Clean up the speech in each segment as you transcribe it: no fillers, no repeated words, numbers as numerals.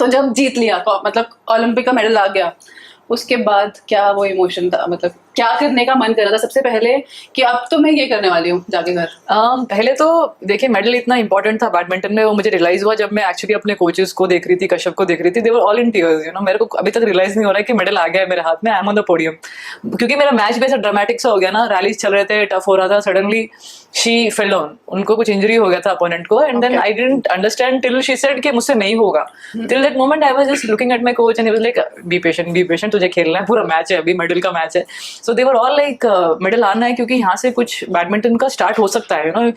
तो जब जीत लिया, मतलब ओलंपिक का मेडल आ गया, उसके बाद क्या वो इमोशन था, मतलब क्या करने का मन कर रहा था सबसे पहले कि अब तो मैं ये करने वाली हूँ जाके घर? पहले तो देखिए मेडल इतना इंपॉर्टेंट था बैडमिंटन में, वो मुझे रियलाइज हुआ जब मैं एक्चुअली अपने कोचेस को देख रही थी, कश्यप को देख रही थी, they were all in tears, you know. मेरे को अभी तक रियलाइज नहीं हो रहा है कि मेडल आ गया है मेरे हाथ में, I am on the podium, क्योंकि मेरा मैच भी ऐसा ड्रामेटिक सा हो गया ना, रैलीज चल रहे थे, टफ हो रहा था, सडनली शी फेल डाउन, उनको कुछ इंजरी हो गया था अपोनेंट को, and then I didn't understand till she said कि मुझसे नहीं होगा। Till that moment I was just looking at my coach and he was like be patient, तुझे खेलना है, पूरा मैच है अभी, मेडल का मैच है। सो दे वर ऑल लाइक मेडल आना है, क्योंकि यहाँ से कुछ बैडमिंटन का स्टार्ट हो सकता है, यू नो।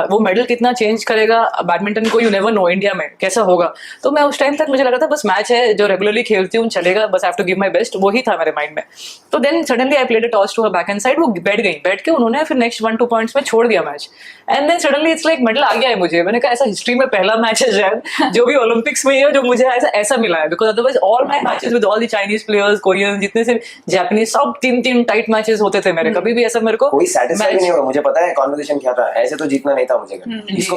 वो मेडल कितना चेंज करेगा बैडमिंटन को, यू नेवर नो इंडिया में कैसा होगा। तो मैं उस टाइम तक मुझे लगा था बस मैच है, जो रेगुलरली खेलती हूँ चलेगा, बस I have to give my best, वही था मेरे माइंड में। तो then suddenly I played a toss to her backhand side, वो बैठ के उन्होंने फिर नेक्स्ट 1-2 पॉइंट्स में छोड़ दिया match, and then suddenly it's like medal आ गया है मुझे। मैंने कहा ऐसा हिस्ट्री में पहला मैच है शायद जो भी ओलंपिक्स में है जो मुझे ऐसा मिला है, because otherwise all my matches with all the Chinese players, Korean, जितने से जापानीज, सब 3-3 टाइट मैचेस होते थे मेरे, कभी भी ऐसा मेरे को कोई सैटिस्फाई नहीं हो। मुझे पता है कॉन्वर्सेशन क्या था, ऐसे तो जीतना नहीं था मुझे, इसको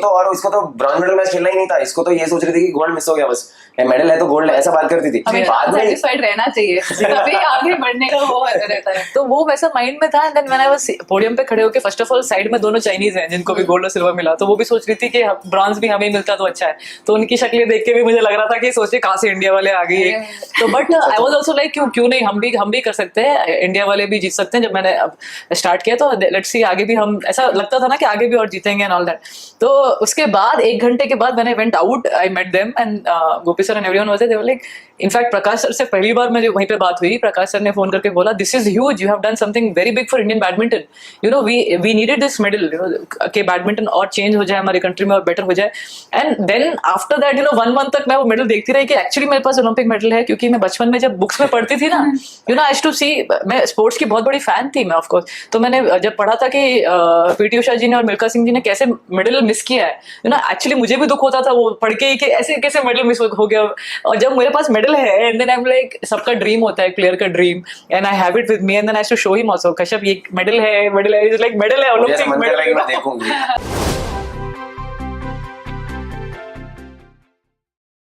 तो ब्रॉन्ज मेडल मैच खेलना ही नहीं था, इसको तो ये सोच रही थी कि गोल्ड मिस हो गया, बस मेडल है तो गोल्ड है, ऐसा बात करती थी। बाद में सैटिस्फाइड रहना चाहिए, तभी आगे बढ़ने का वो रहता है। तो वो वैसा माइंड में था, and then when I was podium पे खड़े होके, फर्स्ट ऑफ ऑल साइड में दोनों चाइनीज हैं जिनको भी गोल्ड और सिल्वर मिला, तो वो भी सोच रही थी कि ब्रॉन्ज भी हमें मिलता तो अच्छा है, तो उनकी शक्लें देख के भी मुझे लग रहा था कि सोचे कहाँ से इंडिया वाले आ गए। तो but I was also like क्यों नहीं, हम भी कर सकते हैं, इंडिया वाले भी जीत सकते हैं। जब मैंने अब स्टार्ट किया तो लेट्स सी आगे भी हम, ऐसा लगता था ना कि आगे भी और जीतेंगे एंड ऑल दैट। तो उसके बाद 1 घंटे के बाद when I went out, I met them and Gopi sir and everyone was there, they were like, in fact Prakash sir से पहली बार मुझे वहीं पे बात हुई, प्रकाश सर ने फोन करके बोला this is huge, you have done something very big for Indian badminton, you know, we needed this medal, you know, कि बैडमिंटन और चेंज हो जाए हमारी कंट्री में और बेटर हो जाए। And then after that, you know, 1 month तक मैं वो मेडल देखती रही कि एक्चुअली मेरे पास ओलंपिक मेडल है, क्योंकि मैं बचपन में जब बुक्स में पढ़ती थी ना, you know, I used to see, मैं स्पोर्ट्स की बहुत बड़ी फैन थी मैं, ऑफ कोर्स। तो मैंने जब पढ़ा था कि पीटी उषा जी ने और मिल्खा सिंह जी ने कैसे मेडल मिस किया है, यू नो, एक्चुअली मुझे भी दुख होता था वो पढ़ के कि ऐसे कैसे मेडल मिस हो गया। और जब मेरे पास मेडल है, and then I am like, सबका ड्रीम होता है, प्लेयर का dream, and I have it with me, and then I have to show him also, Kashyap ये मेडल है, लाइक मेडल है, ओलंपिक मेडल, मैं देखूंगी।